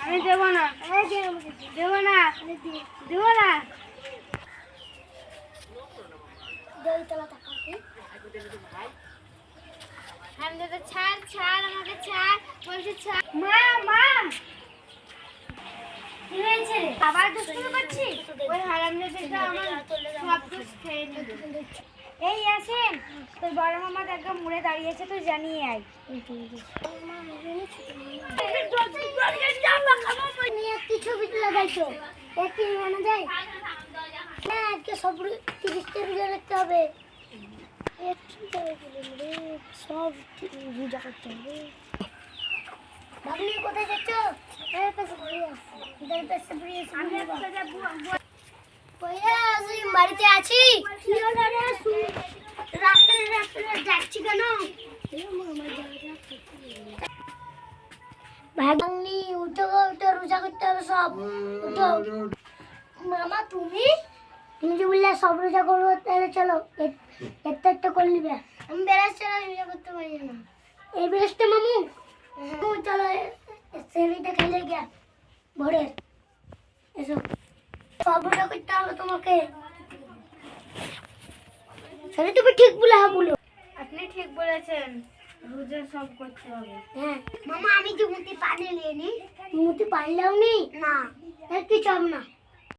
আমি দেব না, দেব না, দেব না। ছাড় ছাড় আমাকে ছাড় বলছি ছাড়। মা মা কি হয়েছে? আবার দুষ্টুমি করছিস? ওই হারামজাদাটা আমার সব কিছু খেয়ে নেবে। এই আসেন, তোর বড় মামা একদম মুড়ে দাঁড়িয়েছে, তুই জানিয়ে আয়। ছবি তুলে দেয়তো একটি মানা যায় না, আজকে সব 30টা রোজা রাখতে হবে, সব রোজা করতে হবে। ভাবলি কোথায় যাচ্ছ? বাড়িতে আছি। রাত্রে রাত্রে যাচ্ছি কেন? ভাগ্নি উঠো উঠো, রোজা করতে হবে সব, উঠো। মামা তুমি যে বললে সব রোজা করবো, তাহলে চলো একটা একটা করে নিবে। আমি বেরাস চলো, রোজা করতে পারি না। এই বেরাসটা মামু চলো সেরিটা খেলে গিয়া ভোরের এসো, সব রোজা করতে হবে তোমাকে। সেটা তুমি ঠিক বলো। আপনি ঠিক বলেছেন, রোজা সব করতে হবে। হ্যাঁ মামা, আমি যে মুঠি পানি নিয়ে নি, মুঠি পানি লাও নি না, কিছু হবে না।